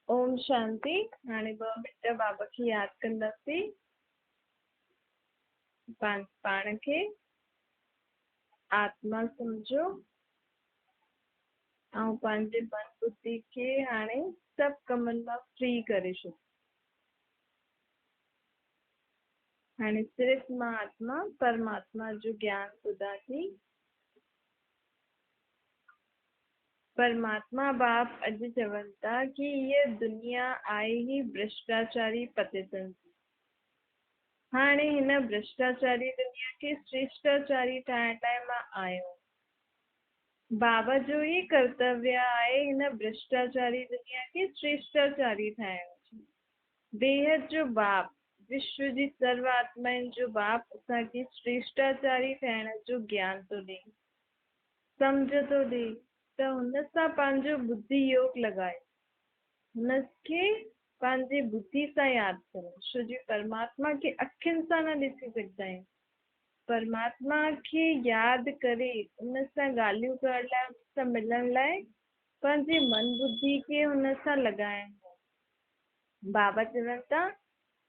ओम शांति। हाणे 2 मिनट बाबा खे याद कंदासीं। पाण खे आत्मा समझो ऐं पंहिंजे मन बुद्धि खे हाणे सभु कमनि मां फ्री करे छॾियो। हाणे सिर्फ़ मां आत्मा परमात्मा जो ज्ञान ॿुधां थी। परमात्मा बाप अॼु चवनि था कि ये दुनिया आहे ही भ्रष्टाचारी पतितनि जी। हाणे हिन भ्रष्टाचारी दुनिया खे श्रेष्ठाचारी ठाहिण लाइ मां आयो। बाबा जो ही कर्तव्य आहे हिन भ्रष्टाचारी दुनिया खे श्रेष्ठाचारी ठाहिण जी। बेहद जो बाप, विश्व जी सर्व आत्माउनि जो बाप असांखे श्रेष्ठाचारी ठहिण जो ज्ञान थो ॾे, सम्झ थो ॾे। त हुन सां पंहिंजो बुद्धि योग लॻाए, हुनखे पंहिंजी बुद्धि सां यादि करो। छो जो परमात्मा खे अखियुनि सां न ॾिसी सघंदा आहियूं। परमात्मा खे यादि करे हुन सां ॻाल्हियूं करण लाइ, हुन सां मिलण लाइ पंहिंजे मन बुद्धि खे हुन सां लॻाइण। बाबा चवनि था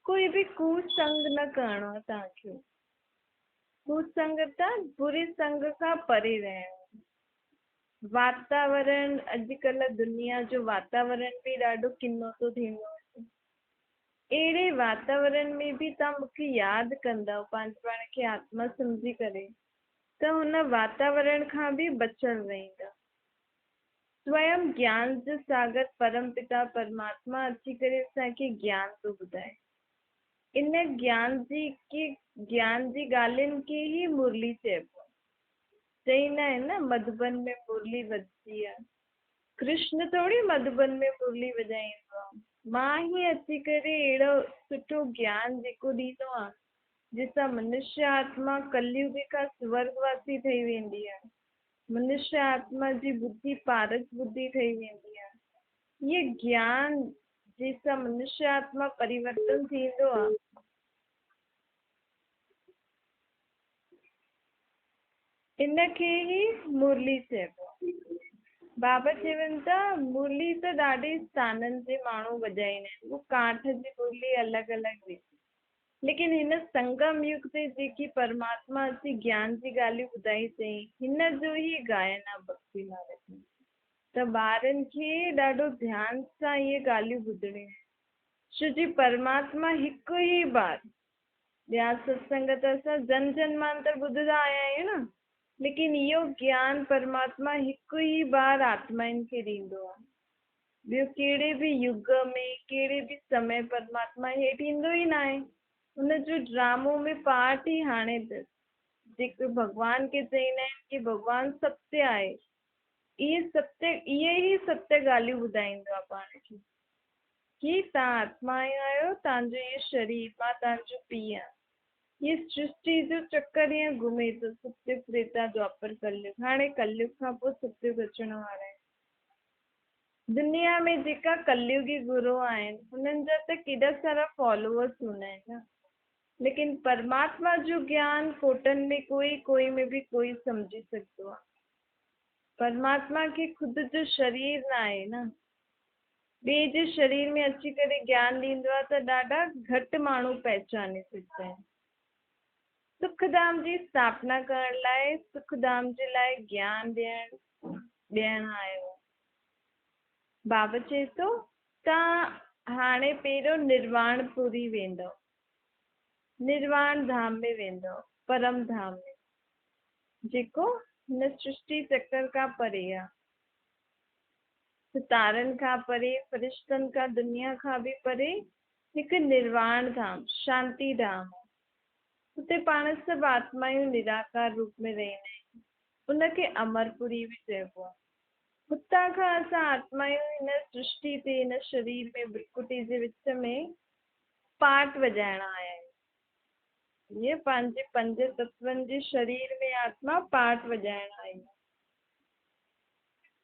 कोई बि कुसंग न करणो आहे तव्हांखे। कुसंग त बुरी संग खां परे रहणो। वातावरण, अॼुकल्ह दुनिया जो वातावरण बि ॾाढो किनो थो थींदो आहे। अहिड़े वातावरण में बि तव्हां मूंखे यादि कंदव पंहिंजे पाण खे आत्मा सम्झी करे, त हुन वातावरण खां बि बचियल रहंदा। स्वयं ज्ञान जो सागर परम पिता परमात्मा अची करे असांखे ज्ञान थो ॿुधाए। इन ज्ञान जी ॻाल्हियुनि खे ई मुरली चइबो आहे। चईंदा आहिनि न, मधुबन में मुरली वॼंदी आहे। कृष्ण थोरी मधुबन में मुरली वॼाईंदो आहे। मां ही अची करे अहिड़ो सुठो ज्ञान जेको ॾींदो आहे, जंहिंसां मनुष्य आत्मा कलयुग खां स्वर्गवासी ठही वेंदी आहे। मनुष्य आत्मा जी बुद्धि पारक बुद्धि ठही वेंदी आहे। ये ज्ञान जंहिंसां मनुष्य आत्मा परिवर्तन थींदो आहे, इनखे ई मुरली चइबो आहे। बाबा चवनि था मुरली त ॾाढे स्थाननि ते माण्हू वॼाईंदा आहिनि। वो काठ जी मुरली अलॻि अलॻि हुई, लेकिन हिन संगम युग ते जेकी परमात्मा अची ज्ञान जी ॻाल्हियूं ॿुधाई अथई, हिन जो ई गायन आहे भक्ति मार्ग में। त ॿारनि खे ॾाढो ध्यान सां इहे ॻाल्हियूं ॿुधणियूं आहिनि। छो जी परमात्मा हिकु ई बार, ॿिया सत्संग त असां जन जन्मांतर ॿुधंदा आया आहियूं न, लेकिन इहो ज्ञान परमात्मा हिकु ई बार आत्माउनि खे ॾींदो आहे। ॿियो कहिड़े बि युग में, कहिड़े बि समय परमात्मा हेठि ईंदो ई न आहे। हुनजो ड्रामो में पार्ट ई हाणे जेको भॻवान खे चईंदा आहिनि कि भॻवानु सत्य आहे, इहे ई सत्य ॻाल्हियूं ॿुधाईंदो आहे पाण खे कि तव्हां आत्मा आहियो, तव्हांजो इहो शरीर, मां तव्हांजो पीउ आहियां। ये सृष्टि जो चक्कर ईअं घुमे थो, सत्युग त्रेता द्वापर कलयुग। हाणे कलयुग खां पोइ सत्युग अचण वारा आहे। दुनिया में जेका कलयुगी गुरू आहिनि, हुननि जा त केॾा सारा फॉलोअर्स हूंदा आहिनि न, लेकिन परमात्मा जो ज्ञान कोटनि में कोई में बि कोई सम्झी सघंदो आहे। परमात्मा खे ख़ुदि जो शरीर न आहे न, ॿिए जे शरीर में अची करे ज्ञान ॾींदो आहे त ॾाढा घटि माण्हू पहचाने सघंदा आहिनि। सुखधाम जी स्थापना करण लाइ, सुखधाम जे लाइ ज्ञान ॾियण आयो। बाबा चए थो तव्हां हाणे पहिरियों निर्वाण पुरी वेंदव, निर्वाण धाम में वेंदव, परम धाम में, जेको हिन सृष्टि चक्कर खां परे आहे। सितारनि खां परे, फरिश्तनि खां, दुनिया खां बि परे हिकु निर्वाण धाम, शांति धाम। उते पाण सभु आत्मायूं निराकार रूप में रहंदा आहिनि। उनखे अमरपुरी बि चइबो आहे। हुतां खां असां आत्मायूं हिन सृष्टि ते, हिन शरीर में, बिल्कुटी जे विच में पार्ट वॼाइण आया आहियूं। इहे पंहिंजे 5 तत्वनि जे शरीर में आत्मा पार्ट वॼाइण आई।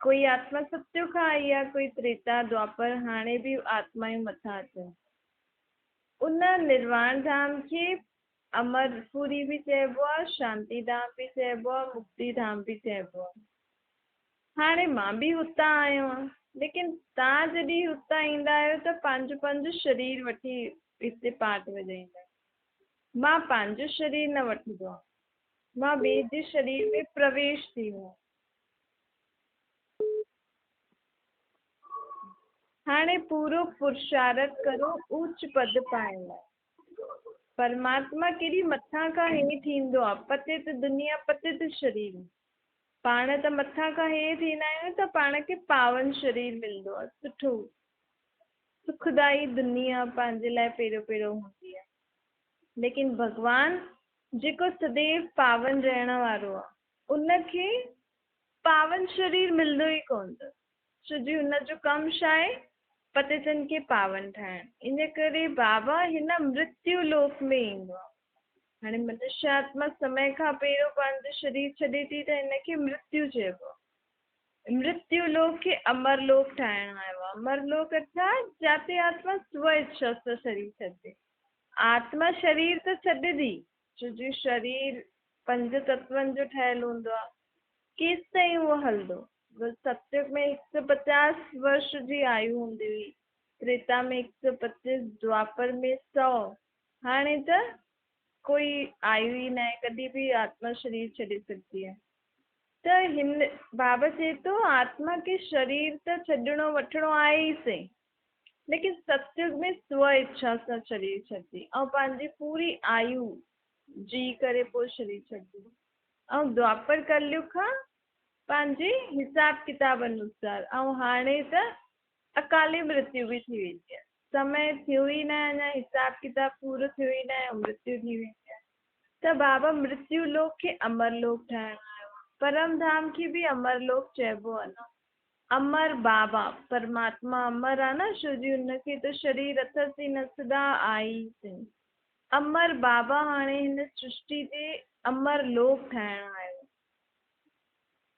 कोई आत्मा सत्युग खां आई आहे, कोई त्रेता द्वापर, हाणे बि आत्मायूं मथां अचनि। उन निर्वाण धाम खे अमरपुरी बि चइबो आहे, शांति धाम बि चइबो आहे, मुक्ति धाम बि चइबो आहे। हाणे मां बि हुतां आयो आहियां, लेकिन तव्हां जॾहिं हुतां ईंदा आहियो त पंहिंजो पंहिंजो शरीर वठी हिते पाठ वॼाईंदा आहियो। मां पंहिंजो शरीर न वठिबो आहे, मां ॿिए जे शरीर में प्रवेश थी वियो। हाणे पूरो पुरुषार्थ करो उच्च पद पाइण लाइ। परमात्मा केॾी मथां खां हेठि ईंदो आहे, पतित दुनिया पतित शरीर। पाण त मथां खां हेठि थींदा आहियूं त पाण खे पावन शरीर मिलंदो आहे, सुठो सुखदाई दुनिया पंहिंजे लाइ पहिरियों पहिरियों हूंदी आहे। लेकिन भॻवान जेको सदैव पावन रहण वारो आहे उनखे पावन शरीर मिलंदो ई कोन अथसि, छो जो हुनजो कमु छा आहे, पतितनि खे पावन ठाहिण। इन करे बाबा हिन मृत्यु लोक में ईंदो आहे। हाणे मनुष्य आत्मा समय खां पहिरियों पंहिंजो शरीर छॾे थी त हिनखे मृत्यु चइबो आहे। मृत्यु लोक खे अमर लोक ठाहिण आयो आहे। अमर लोक अर्थात जिते आत्मा स्व इच्छा सां शरीर छॾे। आत्मा शरीर त छॾंदी, छो जो शरीर 5 तत्वनि जो ठहियलु हूंदो आहे। केसि ताईं उहो हलंदो? सतयुग में 150 वर्ष जी आयु हूंदी हुई, त्रेता में 125, द्वापर में 100। हाणे त कोई आयु ई न आहे, कॾहिं बि आत्मा शरीर छॾे सघंदी आहे। त हिन बाबा चए थो आत्मा खे शरीर त छॾिणो वठिणो आहे ई सही, लेकिन सतयुग में स्व इच्छा सां शरीर छॾंदी ऐं पंहिंजी पूरी आयु जी करे पोइ शरीर छॾंदी। ऐं द्वापर कलयुग खां पंहिंजे हिसाब किताब अनुसार। ऐं हाणे त अकाली मृत्यु बि थी वेंदी आहे, समय थियो ई न, अञा हिसाब किताब पूरो थियो ई न आहे, मृत्यु थी वेंदी आहे। त बाबा मृत्यु लोक खे अमर लोक ठाहिण आयो आहे। परम धाम खे बि अमर लोक चइबो आहे न। अमर बाबा परमात्मा अमर आहे न, छो जो हुनखे त शरीर अथसि ई न, सदा आई। अमर बाबा हाणे हिन सृष्टि ते अमर लोक ठाहिण आयो,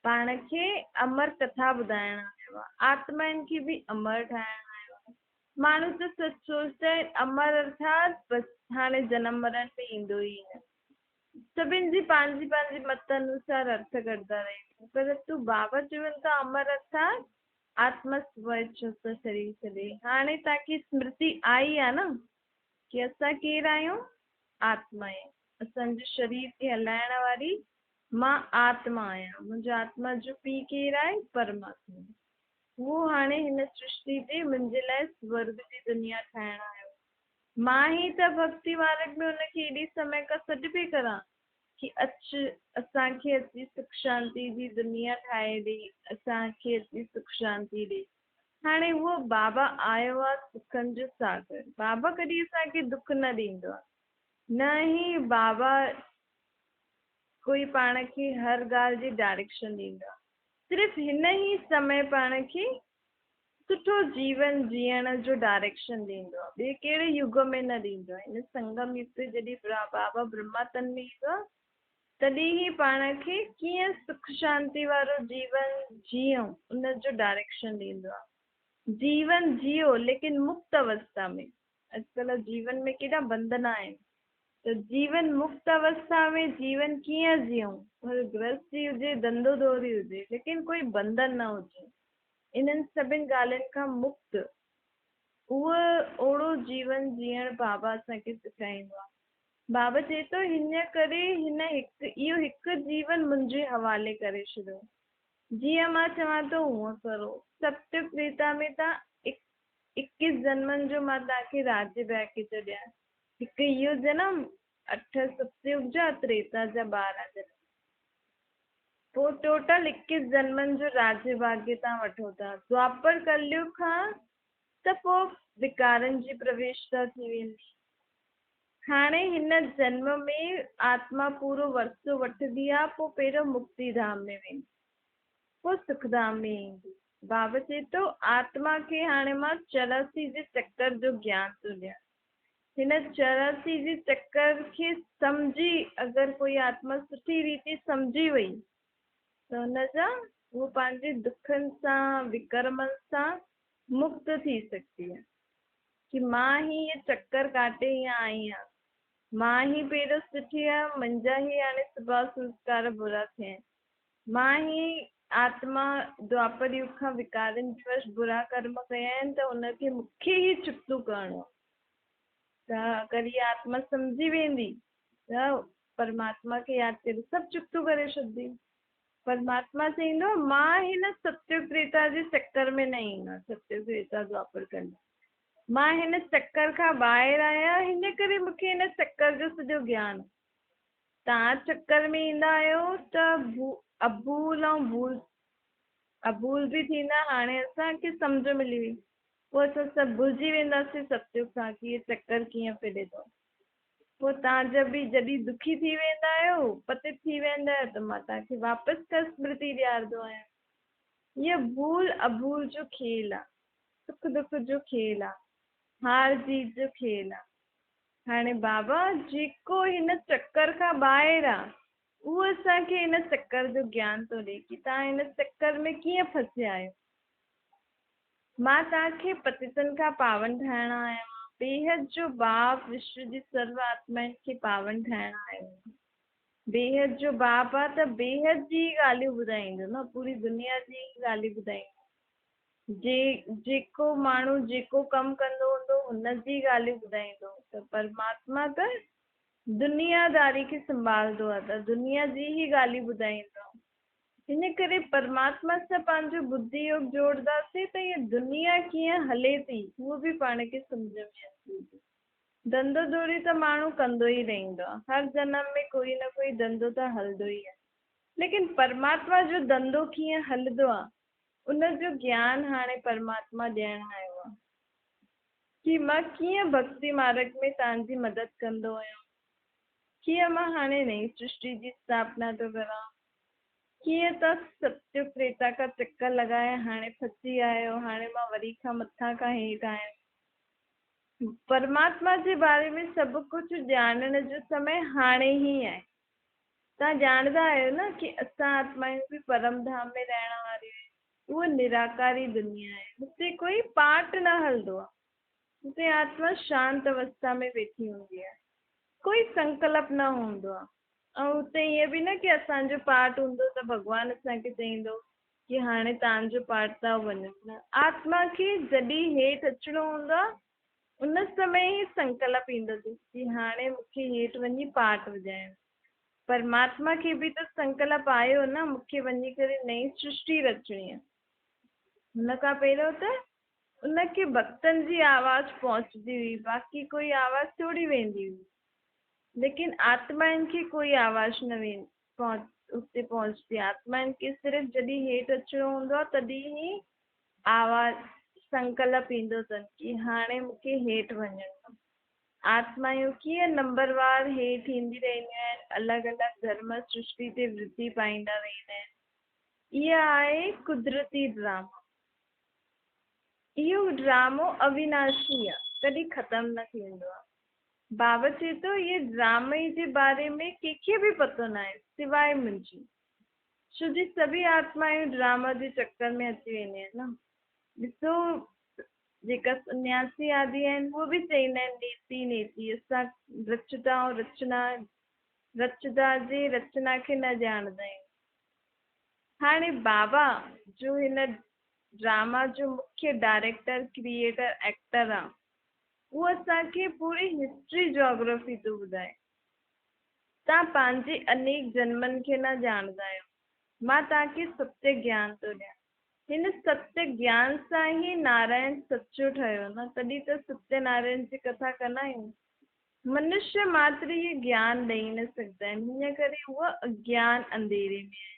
पाण खे अमर कथा ॿुधाइण आयो आहे, आत्माउनि खे बि अमर ठाहिण आयो आहे। माण्हू त सच सोचता आहिनि अमर अर्थात बसि हाणे जनम मरण में ईंदो ई न। सभिनि जी पंहिंजी पंहिंजी मत अनुसार अर्थ कंदा रहनि, पर तूं बाबा चवनि था अमर अर्थात आत्मा स्व इच्छा सां शरीर छॾे। हाणे तव्हांखे स्मृति आई आहे न कि असां केरु आहियूं? आत्मा आहे। असांजे शरीर खे हलाइण वारी मां आत्मा आहियां। मुंहिंजो आत्मा जो पीउ केरु आहे? परमात्मा। उहो हाणे हिन सृष्टि ते मुंहिंजे लाइ स्वर्ग जी दुनिया ठाहिण आयो। मां ई त भक्ति मार्ग में हुनखे एॾी समय खां सॾु पई करां कि असांखे अची सुख शांति जी दुनिया ठाहे ॾे, असांखे अची सुख शांति ॾे। हाणे उहो बाबा आयो आहे सुखनि जो सागर। बाबा कॾहिं असांखे दुख न ॾींदो आहे, न ई बाबा कोई पाण खे हर ॻाल्हि जी डायरेक्शन ॾींदो आहे। सिर्फ़ु हिन ई समय पाण खे सुठो जीवन जीअण जो डायरेक्शन ॾींदो आहे, ॿिए कहिड़े युग में न ॾींदो आहे। हिन संगम युग ते जॾहिं बाबा ब्रह्मा तन में ईंदो आहे तॾहिं ई पाण खे कीअं सुख शांति वारो जीवन जीऊं उनजो डायरेक्शन ॾींदो आहे। जीवन जियो लेकिन मुक्त अवस्था में। अॼुकल्ह जीवन में केॾा बंधन आहिनि, त जीवन मुक्त अवस्था में जीवन कीअं जियूं? गृहस्थी हुजे, धंधो धोरी हुजे, लेकिन कोई बंधन न हुजे, इन्हनि सभिनि ॻाल्हियुनि खां मुक्त उहो ओड़ो जीवन जीअण बाबा असांखे सेखारींदो आहे। बाबा चए थो हिन करे इहो हिकु जीवन मुंहिंजे हवाले करे छॾियो, जीअं मां चवां थो हूअं करो। सत्युग त्रेता में तव्हां 21 जन्मनि जो मां तव्हांखे राज्य ॾियां। हिकु इहो जनम, 8 सत्युग जा, त्रेता जा 12 जनम, पोइ टोटल 21 जन्मनि जो राज्य भाग्य तव्हां वठो था। द्वापर कलयुग खां त पोइ विकारनि जी प्रवेशता थी वेंदी। हाणे हिन जन्म में आत्मा पूरो वरसो वठंदी आहे, पोइ पहिरियों मुक्ति धाम में वेंदी, पोइ सुखधाम में ईंदी। बाबा चए थो आत्मा खे हाणे मां 84 जे चक्कर जो ज्ञान थो ॾियां। हिन 84 जे चक्कर खे सम्झी अगरि कोई आत्मा सुठी रीति सम्झी वई त हुनजा उहो पंहिंजे दुखनि सां विकर्मनि सां मुक्त थी सघंदी आहे कि मां ही ये चक्कर काटे या आई आहियां, मां ही पहिरियों सुठी आहियां, मुंहिंजा ही हाणे स्वभाव संस्कार बुरा थिया आहिनि, मां ही आत्मा द्वापर युग खां विकारनि जे वश बुरा कर्म कया आहिनि त उनखे मूंखे ई चुकतो करणो आहे। त अगरि इहा आत्मा सम्झी वेंदी त परमात्मा खे यादि करे सभु चुकतो करे छॾंदी। परमात्मा चईंदो मां हिन सत्य त्रेता जे चक्कर में न ईंदो, सत्य त्रेता द्वापर कलि मां हिन चक्कर खां ॿाहिरि आहियां, हिन करे मूंखे हिन चक्कर जो सॼो ज्ञान। तव्हां चक्कर में ईंदा आहियो त अबूल ऐं भूल अबूल बि थींदा। हाणे असांखे सम्झ मिली वई, पोइ असां सभु भुलिजी वेंदासीं सतयुग खां कि इहे चक्कर कीअं फिरे थो। पोइ तव्हां जब बि जॾहिं दुखी थी वेंदा आहियो, पतित थी वेंदा आहियो, त मां तव्हांखे वापसि खां स्मृति ॾियारंदो आहियां। हीअ भूल अबूल जो खेल आहे, सुख दुख जो खेल आहे, हार जीत जो खेल आहे। हाणे बाबा जेको हिन चक्कर खां ॿाहिरि आहे उहो असांखे हिन चक्कर जो ज्ञान थो ॾिए कि तव्हां हिन चक्कर में कीअं फसिया आहियो। मां तव्हांखे पतितनि खां पावन ठाहिण आहियां, बेहद जो बाप विश्व जी सर्व आत्माउनि खे पावन ठाहिण आयो। बेहद जो बाप आहे त बेहद जी ॻाल्हियूं ॿुधाईंदो न, पूरी दुनिया जी ॻाल्हियूं ॿुधाईंदो। जेको माण्हू जेको कमु कंदो हूंदो हुन जी ॻाल्हियूं ॿुधाईंदो। त परमात्मा त दुनियादारी खे संभालंदो आहे त दुनिया जी ई ॻाल्हियूं ॿुधाईंदो। हिन करे परमात्मा सां पंहिंजो बुद्धि योग जोड़दासीं त हीअ दुनिया कीअं हले थी उहो बि पाण खे सम्झ में अचे। धंधो धोड़ी त माण्हू कंदो ई रहंदो आहे, हर जनम में कोई न कोई धंधो त हलंदो ई आहे, लेकिन परमात्मा जो धंधो कीअं हलंदो आहे उनजो ज्ञान हाणे परमात्मा ॾियण आयो आहे कि मां कीअं भक्ति मार्ग में तव्हांजी मदद कंदो आहियां, कीअं मां हाणे नई सृष्टि जी स्थापना थो करां, कीअं त सत्युग त्रेता का चक्कर लॻाए हाणे फसी आहियो, हाणे मां वरी खां मथां खां हेठि आहियां। परमात्मा जे बारे में सभु कुझु ॼाणण जो समय हाणे ई आहे। तव्हां ॼाणंदा आहियो न कि असां आत्माऊं बि परम धाम में रहण वारियूं आहियूं। उहा निराकारी दुनिया आहे, हुते कोई पाठ न हलंदो आहे, हुते आत्मा शांत अवस्था में वेठी हूंदी आहे, कोई संकल्प न हूंदो आहे। ऐं हुते ईअं बि न कि असांजो पाठ हूंदो त भॻवानु असांखे चईंदो कि हाणे तव्हांजो पाठ था वञो। न, आत्मा खे जॾहिं हेठि अचिणो हूंदो आहे उन समय ई संकल्प ईंदो अथसि कि हाणे मूंखे हेठि वञी पाठ वॼाइणो। परमात्मा खे बि त संकल्प आयो न, मूंखे वञी करे नई सृष्टि रचणी आहे। हुन खां पहिरियों त उनखे भक्तनि जी आवाज़ पहुचंदी हुई, बाक़ी कोई आवाज़ थोड़ी वेंदी हुई, लेकिन आत्माउनि खे कोई आवाज़ न उते पहुचती। आत्माउनि खे सिर्फ़ु जॾहिं हेठि अचिणो हूंदो आहे तॾहिं ई आवाज़ संकल्प ईंदो अथनि कि हाणे मूंखे हेठि वञिणो आहे। आत्माऊं कीअं नंबरवार हेठि ईंदी रहंदियूं आहिनि, अलॻि अलॻि धर्म सृष्टि ते वृद्धि पाईंदा वेंदा आहिनि। इहा आहे कुदरती ड्रामा। इहो ड्रामो अविनाशी आहे, कॾहिं ख़तमु न थींदो आहे। बाबा चए थो इहे ड्रामे जे बारे में कंहिंखे बि पतो न आहे सिवाय मुंहिंजी, छो जी सभी आत्माऊं ड्रामा जे चक्कर में अची वेंदियूं आहिनि न। ॾिसो जेका सन्यासी आदि आहिनि उहे बि चईंदा आहिनि नेति नेति, असां रचदा ऐं रचदा जे रचना खे न ॼाणदा आहियूं। हाणे बाबा जो हिन ड्रामा जो मुख्य डायरेक्टर क्रिएटर एक्टर आहे उहो असांखे पूरी हिस्ट्री जोग्राफी थो ॿुधाए। तव्हां पंहिंजे अनेक जन्मनि खे न ॼाणदा आहियो, मां तव्हांखे सत्य ज्ञान थो ॾियां। हिन सत्य ज्ञान सां ई नारायण सचो ठहियो न, तॾहिं त सत्यनारायण जी कथा कंदा आहियूं। मनुष्य मात्र इहे ज्ञान ॾेई न सघंदा आहिनि, हिन करे उहा अज्ञान अंधेरे में आहे।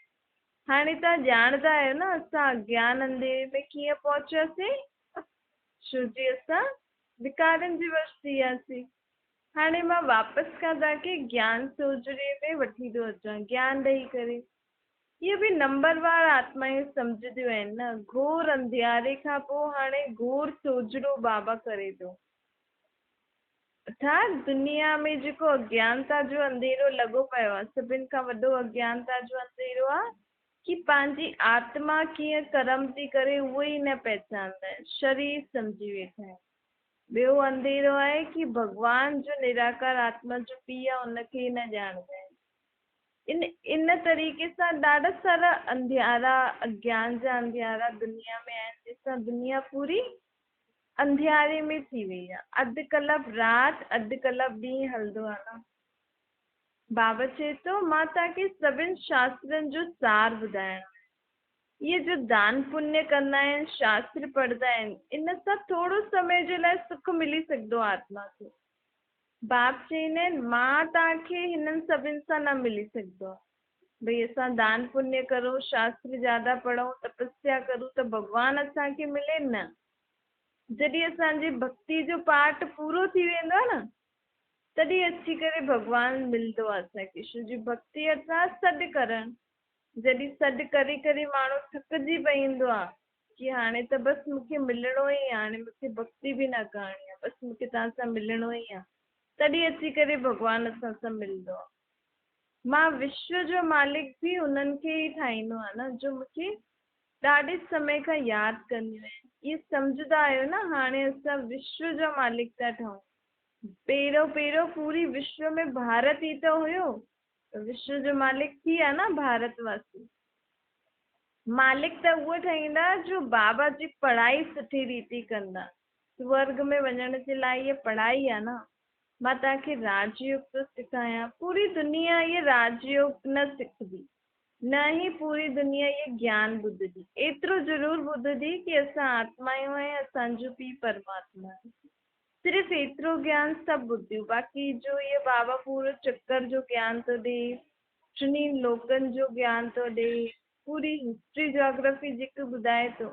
हाणे तव्हां ॼाणदा आहियो न असां अज्ञान अंधेरे में कीअं पहुचियासीं, छो जी असां विकारनि जे वश थी वियासीं। हाणे मां वापसि खां तव्हांखे ज्ञान सोजरे में वठी थो अचां, ज्ञान ॾेई करे। इहे बि नंबरवार आत्माऊं सम्झंदियूं आहिनि न, घोर अंधियारे खां पोइ हाणे घोर सोजरो बाबा करे थो। अर्थात दुनिया में जेको अज्ञानता जो अंधेरो लॻो पियो आहे, सभिनि खां वॾो अज्ञानता जो अंधेरो आहे कि पंहिंजी आत्मा कीअं कर्म थी करे उहो ई न पहचानंदा आहिनि, शरीर सम्झी वेठा आहिनि। ॿियो अंधेरो आहे कि भॻवान जो निराकार आत्मा जो पीउ आहे उनखे ई न ॼाणंदा आहिनि। इन इन तरीक़े सां ॾाढा सारा अंधियारा, अज्ञान जा अंधियारा दुनिया में आहिनि, जंहिंसां दुनिया पूरी अंधियारे में थी वई आहे। अधु कलाक राति अधु कलाक ॾींहुं हलंदो आहे न। बाबा चए थो मां तव्हांखे सभिनि शास्त्रनि जो सार ॿुधायां। ये जो दान पुण्य कंदा आहिनि, शास्त्र पढ़ंदा आहिनि, इन सां थोरो समय जे लाइ सुख मिली सघंदो आहे आत्मा खे। बाप चईंदा आहिनि मां तव्हांखे हिननि सभिनि सां न मिली सघंदो आहे। भई असां दान पुण्य करूं, शास्त्र ज्यादा पढ़ूं, तपस्या करूं त भॻवानु असांखे मिले न। जॾहिं असांजी भक्ति जो पाठ पूरो थी वेंदो आहे न, तॾहिं अची करे भॻवानु मिलंदो आहे असांखे। छो जी भक्ति अर्थात सॾु करणु। जॾहिं सॾु करे करे माण्हू थकिजी पईंदो आहे कि हाणे त बसि मूंखे मिलणो ई आहे, हाणे मूंखे भक्ति बि न करणी आहे, बसि मूंखे तव्हां सां मिलणो ई आहे, तॾहिं अची करे भॻवानु असां सां मिलंदो आहे। मां विश्व जो मालिक बि उन्हनि खे ई ठाहींदो आहे न, जो मूंखे ॾाढे समय खां यादि कंदियूं आहिनि। इहे सम्झंदा आहियो न, हाणे असां विश्व जो मालिक था ठहूं। पहिरियों पूरी विश्व में भारत ई त हुयो, विश्व जो मालिक थी आहे न भारतवासी। मालिक त उहो ठहींदा जो बाबा जी पढ़ाई सुठी रीति कंदा। स्वर्ग में वञण जे लाइ इहा पढ़ाई आहे न। मां तव्हांखे राजयोग थो सेखारियां। पूरी दुनिया ये राजयोग न सिखंदी, न ही पूरी दुनिया ये ज्ञान ॿुधंदी। एतिरो ज़रूर ॿुधंदी कि असां आत्मा आहियूं ऐं असांजो पीउ परमात्मा आहे। सिर्फ़ु एतिरो ज्ञान सभु ॿुधियूं। बाक़ी जो ये बाबा पूरो चक्कर जो ज्ञान थो ॾे, टिनी लोकनि जो ज्ञान थो ॾे, पूरी हिस्ट्री जोग्राफी जेको ॿुधाए थो,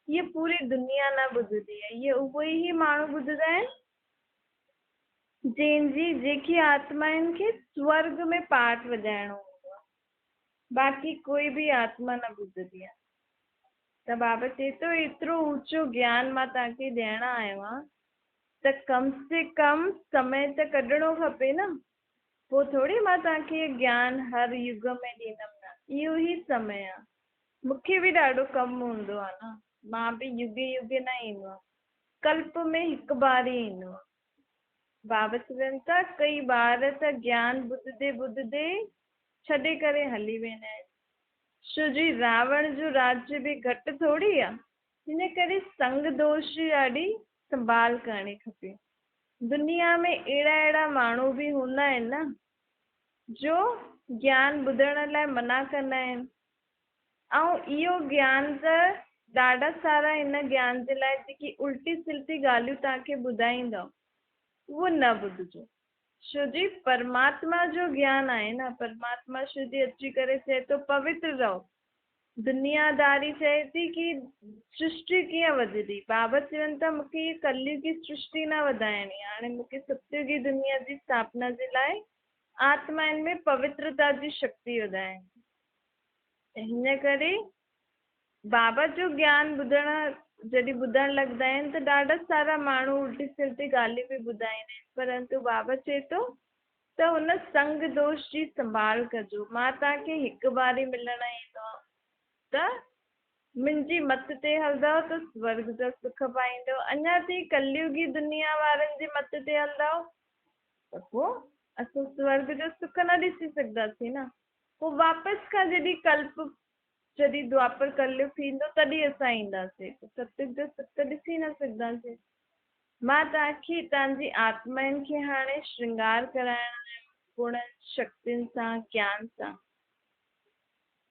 ये पूरी दुनिया न ॿुधंदी आहे। ये उहे ई माण्हू ॿुधंदा आहिनि जेकी आत्माउनि खे स्वर्ग में पाठ वॼाइणो हूंदो आहे। बाक़ी कोई बि आत्मा न ॿुधंदी आहे। त बाबा चए थो एतिरो ऊंचो ज्ञान मां तव्हांखे ॾियण आयो आहियां, त कम से कम समय त कढणो खपे न। पोइ थोरी मां तव्हांखे ज्ञान हर युग में ॾींदमि न। इहो ई समय आहे। मूंखे बि ॾाढो कमु हूंदो आहे न, मां बि युगे युगे न ईंदो आहे, कल्प में हिकु बार ई ईंदो आहे। बाबा चवनि था कई ॿार त ज्ञान ॿुधंदे ॿुधंदे छॾे करे हली वेंदा आहिनि। छो जी रावण जो राज्य बि घटि थोरी आहे। हिन करे संग दोष जी ॾाढी संभाल करणी खपे। दुनिया में अहिड़ा माण्हू बि हूंदा आहिनि न जो ज्ञान ॿुधण लाइ मना कंदा आहिनि। ऐं इहो ज्ञान त ॾाढा सारा हिन ज्ञान जे लाइ जेकी उल्टी सिल्टी ॻाल्हियूं तव्हांखे ॿुधाईंदव, उहो न ॿुधिजो। छो जी परमात्मा जो ज्ञान आहे न। परमात्मा छो जी अची करे चए थो पवित्र रहो। दुनियादारी चए थी कि सृष्टि कीअं वधंदी। बाबा चवनि था मूंखे ये कलयुग की सृष्टि न वधाइणी आहे। हाणे मूंखे सत्युग की दुनिया जी स्थापना जे लाइ आत्माउनि में पवित्रता जी शक्ति वधाइणी। हिन करे बाबा जो ज्ञान जॾहिं ॿुधण लॻंदा आहिनि त ॾाढा सारा माण्हू उल्टी सिल्टी ॻाल्हियूं बि ॿुधाईंदा आहिनि, परंतु बाबा चए थो त हुन संग दोष जी संभाल कजो। मां तव्हांखे हिकु बार ई मिलण ईंदो त मुंहिंजी मत ते हलंदव त स्वर्ग जा सुख पाईंदव। अञा ताईं कलयुगी दुनिया वारनि जी मत ते हलंदव त पोइ असां स्वर्ग जो सुख न ॾिसी सघंदासीं न। पोइ वापसि खां जॾहिं द्वापर कलयुग थींदो तॾहिं असां ईंदासीं, सतयुग जो सुख त ॾिसी न सघंदासीं। मां तव्हांखे तव्हांजी आत्माउनि खे हाणे श्रृंगार कराइण आहियो, गुण शक्तियुनि सां, ज्ञान सां।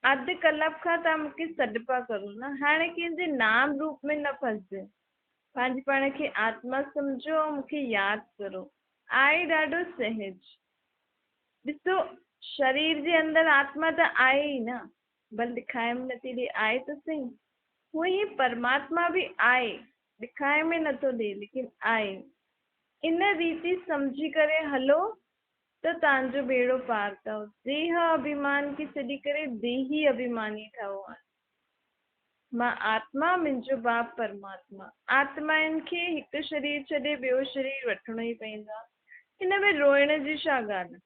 अधु कलाक खां तव्हां मूंखे सॾु पिया करो न। हाणे कंहिंजे नाम रूप में न फसिजे, पंहिंजे पाण खे आत्मा सम्झो ऐं मूंखे यादि करो। आहे ॾाढो सहज। ॾिसो शरीर जे अंदरि आत्मा त आहे ई न, भले ॾेखारे में नथी ॾे, आहे त सही। हूअं ई परमात्मा बि आहे, ॾेखारे में नथो ॾे लेकिन आहे। इन रीति सम्झी करे हलो त तव्हांजो बेड़ो पार अथव। देह अभिमान खे छॾी करे देही अभिमानी ठहो आहे। मां आत्मा, मुंहिंजो बाप परमात्मा। आत्माउनि खे हिकु शरीर छॾे ॿियो शरीर वठिणो ई पवंदो आहे। हिन में रोइण जी छा ॻाल्हि आहे।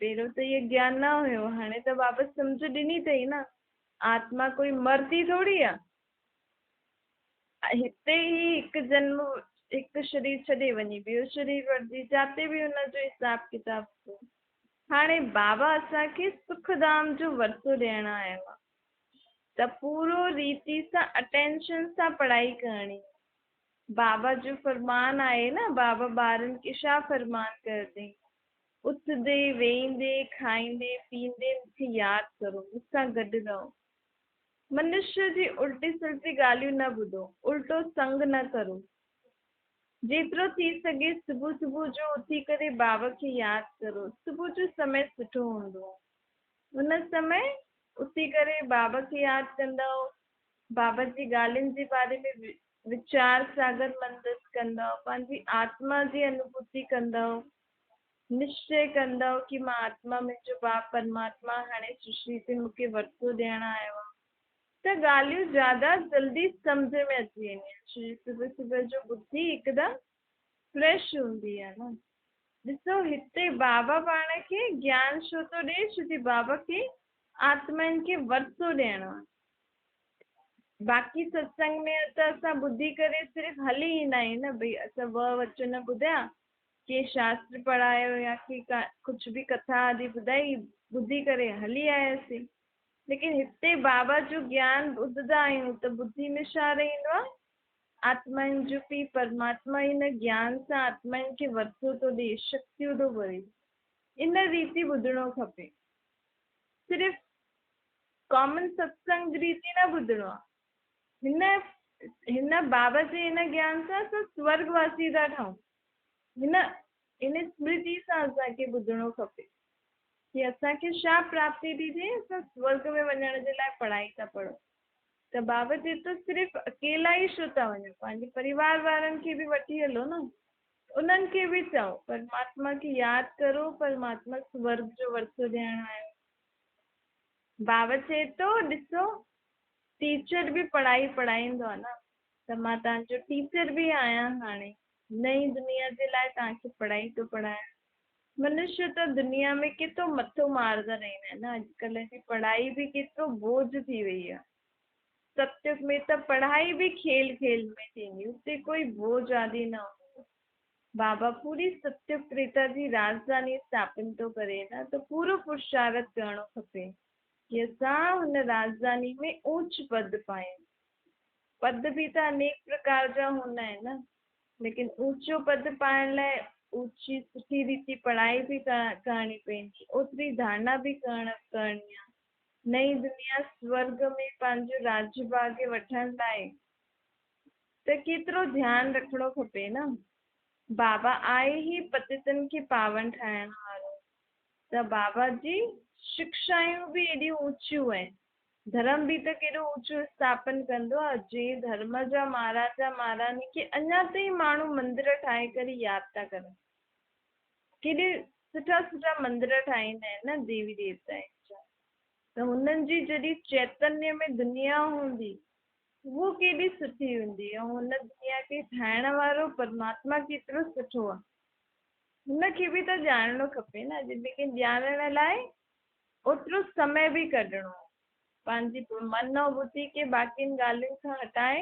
पहिरियों त इहो ज्ञान न हुयो, हाणे त वापसि सम्झ ॾिनी अथई न। आत्मा कोई मरती थोरी आहे। हिते ई हिकु जन्म हिकु शरीर छॾे वञी ॿियो शरीर वठंदी, जाते बि हुनजो हिसाब किताब थियो। हाणे बाबा असांखे सुखधाम जो वरतो ॾियण आयो आहे, त पूरो रीति सां अटेंशन सां पढ़ाई करणी। बाबा जो फरमान आहे न, बाबा ॿारनि खे छा फरमान करते, उथंदे वेहींदे खाईंदे पीअंदे मूंखे यादि करो, मूंसां गॾु रहो। मनुष्य जी उल्टी सुल्टी ॻाल्हियूं न ॿुधो, उल्टो संग न करो। जेतिरो थी सघे सुबुह सुबुह जो उथी करे बाबा खे यादि करो। सुबुह जो समय सुठो हूंदो आहे, हुन समय उथी करे बाबा खे यादि कंदव, बाबा जी ॻाल्हियुनि जे बारे में वीचार सागर मंथन कंदव, पंहिंजी आत्मा जी अनुभूति कंदव, निश्चय कंदव कि मां आत्मा, मुंहिंजो बाप परमात्मा हाणे सृष्टि ते मूंखे वरतो ॾियण आयो आहे, त ॻाल्हियूं ज्यादा जल्दी सम्झ में अची वेंदियूं। सुबुह सुबुह जो बुद्धि हिकदमि फ्रेश हूंदी आहे न। ॾिसो हिते बाबा पाण खे ज्ञान छो थो ॾिए, छो बाबा खे आत्माउनि खे वरतो ॾियणो आहे। बाक़ी सत्संग में त असां ॿुधी करे सिर्फ़ु हली ईंदा आहियूं न, भई असां ॿ वचन ॿुधिया, के शास्त्र पढ़ायो या की कुझु बि कथा आदि ॿुधाई, ॿुधी करे हली आयासीं। लेकिन हिते बाबा जो ज्ञान ॿुधंदा आहियूं त बुद्धि में छा रहंदो आहे, आत्माउनि जो पीउ परमात्मा हिन ज्ञान सां आत्माउनि खे वरतो थो ॾिए, शक्तियूं थो भरे। इन रीति ॿुधणो खपे, सिर्फ़ु कॉमन सत्संग रीति न ॿुधणो आहे। हिन बाबा जे हिन ज्ञान सां असां स्वर्गवासी था ठहूं। हिन स्मृति सां असांखे ॿुधणो खपे कि असांखे छा प्राप्ति थी थिए, असां स्वर्ग में वञण जे लाइ पढ़ाई था पढ़ूं। त बाबा चए थो सिर्फ़ु अकेला ई छो था वञो, पंहिंजे परिवार वारनि खे बि वठी हलो न, उन्हनि खे बि चओ परमात्मा खे यादि करो, परमात्मा स्वर्ग जो वरतो ॾियण आयो। बाबा चए थो ॾिसो, टीचर बि पढ़ाई पढ़ाईंदो आहे न, त मां तव्हांजो टीचर बि आहियां। हाणे नई दुनिया जे लाइ तव्हांखे पढ़ाई थो पढ़ायां। मनुष्य त दुनिया में केतिरो मथो मारंदा रहंदा आहिनि न, अॼुकल्ह जी पढ़ाई बि केतिरो बोझ थी वई आहे। सत्युग में त पढ़ाई बि खेल खेल में थींदी, उते कोई बोझ आदि न हूंदो। बाबा पूरी सत्युग त्रेता जी राजधानी स्थापन थो करे न, त पूरो पुरुषार्थ करणो खपे कि असां हुन राजधानी में ऊंच पद पायूं। पद बि त अनेक प्रकार जा हूंदा आहिनि न, लेकिन ऊंचो पद पाइण लाइ ऊंची सुठी रीति पढ़ाई बि करणी पवंदी, ओतिरी धारणा बि करणी आहे। नई दुनिया स्वर्ग में पंहिंजो राज्य भाग्य वठण लाइ त केतिरो ध्यानु रखणो खपे न। बाबा आहे ई पतितनि खे पावन ठाहिण वारो, त बाबा जी शिक्षायूं बि एॾियूं ऊचियूं आहिनि। धर्म बि त केॾो ऊचो स्थापन कंदो आहे। जे धर्म जा महाराजा महारानी खे अञा ताईं माण्हू मंदिर ठाहे करे यादि था करनि, केॾे सुठा सुठा मंदिर ठाहींदा आहिनि न देवी देवता जा। त हुननि जी जॾहिं चैतन्य में दुनिया हूंदी, वो केॾी सुठी हूंदी, ऐं हुन दुनिया खे ठाहिण वारो परमात्मा केतिरो सुठो आहे, हुनखे बि त ॼाणणो खपे न। लेकिन ॼाणण लाइ ओतिरो समय बि कढणो, पंहिंजी मन ऐं बुद्धि खे बाक़ियुनि ॻाल्हियुनि खां हटाए,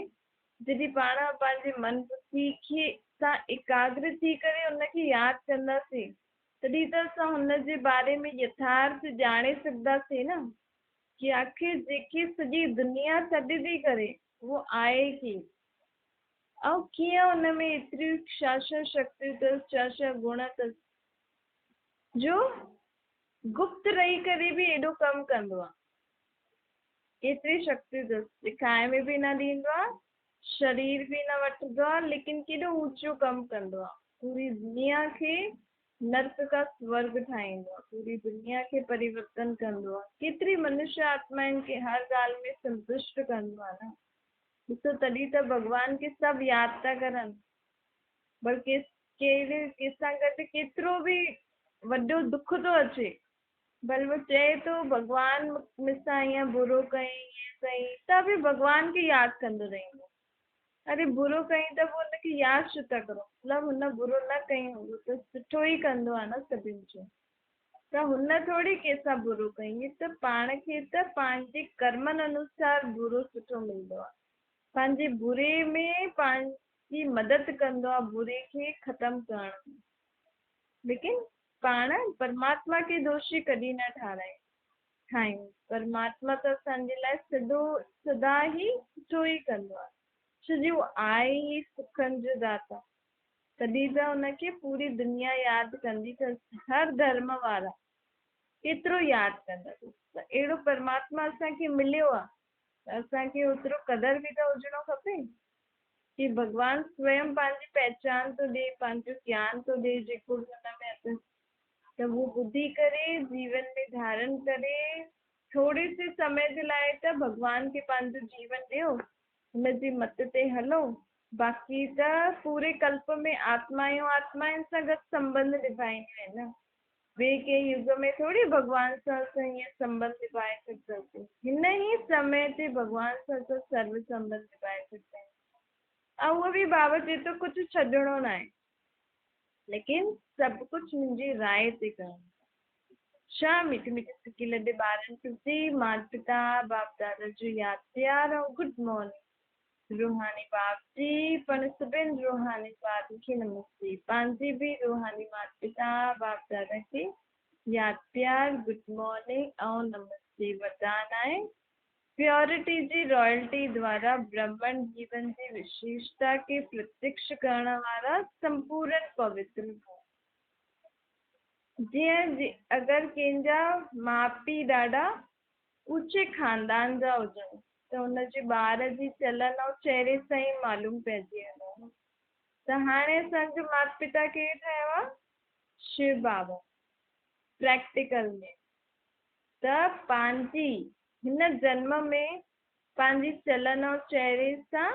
जॾहिं पाण पंहिंजे मन बुद्धि खे सां एकाग्र थी करे उनखे यादि कंदासीं, तॾहिं त असां हुन जे बारे में यथार्थ ॼाणे सघंदासीं न, कि आख़िर जेकी सॼी दुनिया सॾ थी करे उहो आहे की, ऐं कीअं हुन में एतिरी छा छा शक्ति अथसि, छा छा गुण अथसि, जो गुप्त रही करे बि एॾो कमु कंदो आहे। केतिरी शक्ति अथसि, ॾेखारे में बि न ॾींदो आहे, शरीर बि न वठंदो आहे, लेकिन केॾो ऊचो कमु कंदो आहे। पूरी दुनिया खे नर्क का स्वर्ग ठाहींदो आहे, पूरी दुनिया खे परिवर्तन कंदो आहे, केतिरी मनुष्य आत्माउनि खे हर ॻाल्हि में संतुष्ट कंदो आहे न। ॾिसो तॾहिं त भॻवान खे सभु यादि था करनि, बल्कि कंहिंसां गॾु केतिरो बि वॾो दुख थो अचे, भले वो चए थो भॻवान मूंसां ईअं बुरो कयईं, ईअं कयईं, त बि भॻवान खे यादि कंदो रहंदो। अरे बुरो कयईं त पोइ हुनखे यादि छो था करो, मतिलबु हुन बुरो न कयईं, उहो त सुठो ई कंदो आहे न सभिनि जो। त हुन थोरी कंहिंसां बुरो कयईं, त पाण खे त पंहिंजे कर्मनि अनुसार बुरो सुठो मिलंदो आहे। पंहिंजे बुरे में पंहिंजी मदद कंदो आहे, बुरे खे ख़तमु करण में। लेकिन पाण परमात्मा खे दोषी कॾहिं न ठाहियूं। परमात्मा त असांजे लाइ सदा ही सुठो ई कंदो आहे, छोजी उहो आहे ई सुखनि जो दाता। तॾहिं त हुनखे पूरी दुनिया यादि कंदी, त हर धर्म वारा केतिरो यादि कंदा। त अहिड़ो परमात्मा असांखे मिलियो आहे, त असांखे ओतिरो क़दर बि त हुजणो खपे कि भॻवानु स्वयं पंहिंजी पहचान थो ॾे, पंहिंजो ज्ञान थो ॾे जेको बि हुन में अथसि, त उहो ॿुधी करे जीवन में धारण करे थोरे से समय जे लाइ त भॻवान खे पंहिंजो जीवन ॾियो, हुनजी मत ते हलो। बाक़ी त पूरे कल्प में आत्मायूं सां गॾु संबंध निभाईंदियूं आहिनि न। ॿिए कंहिं युग में थोरी भॻवान सां असां हीअं संबंध निभाए सघंदासीं। हिन ई समय ते भॻवान सां असां सर्व संबंध निभाए सघंदा आहियूं। ऐं उहो बि बाबा चए थो कुझु छॾिणो न आहे, लेकिन सभु कुझु मुंहिंजी राय ते करणो। छा मीठे मीठे सिकी लॾे ॿारनि खे माता पिता बाप दादा जो यादि प्यार ऐं गुड मॉर्निंग। रूहानी बाप जी पण सभिनि रूहानी ॿारनि खे नमस्ते। पंहिंजी बि रूहानी माता पिता बाप दादा खे यादि प्यार गुड मॉर्निंग ऐं नमस्ते। वरदान आहे प्योरिटी जी रॉयल्टी द्वारा ब्रह्मंड जीवन जी विशेषता के प्रत्यक्ष करण वारा संपूर्ण पवित्र हो। जीअं अगरि कंहिंजा माउ पीउ ॾाढा ऊचे खानदान जा हुजनि त हुनजे ॿार जी चलन ऐं चहिरे सां ई मालूम पइजी वेंदो। त हाणे असांजो माता पिता केरु ठहियो आहे? शिव बाबा। प्रैक्टिकल में त पंहिंजी हिन जन्म में पंहिंजी चलन ऐं चहिरे सां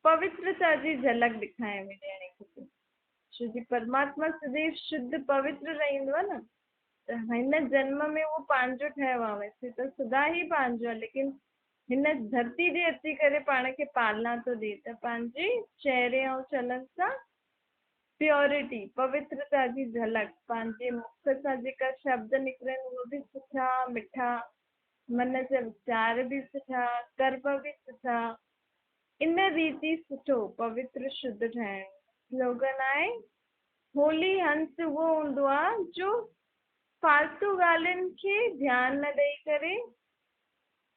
पवित्रता जी झलक ॾेखारे में ॾियणी खपे, छोकी परमात्मा सदैव शुद्ध पवित्र रहंदो आहे न। त हिन जन्म में उहो पंहिंजो ठहियो आहे, वैसे त सदा ई पंहिंजो आहे, लेकिन हिन धरती ते अची करे पाण खे पालना थो ॾिए। त पंहिंजे चहिरे ऐं चलन सां प्योरिटी पवित्रता जी झलक, पंहिंजे मुख सां जेका शब्द निकिरनि उहे बि सुठा मिठा, मन जा वीचार बि सुठा, कर्म बि सुठा, इन रीति सुठो पवित्र शुद्ध ठहिणु। स्लोगन आहे होली हंस उहो हूंदो आहे जो फालतू ॻाल्हियुनि खे ध्यानु न ॾेई करे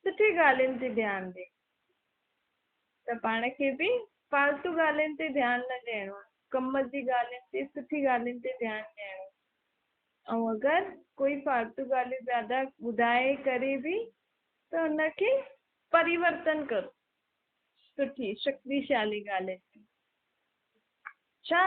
सुठी ॻाल्हियुनि ते ध्यानु ॾे। त पाण खे बि फालतू ॻाल्हियुनि ते ध्यानु न ॾियणो आहे, कम जी ॻाल्हियुनि ते सुठी ॻाल्हियुनि ते ध्यानु ॾियणो। ऐं अगरि कोई फालतू ॻाल्हियूं ज़्यादा ॿुधाए करे बि त हुनखे परिवर्तन करो सुठी शक्तिशाली ॻाल्हि छा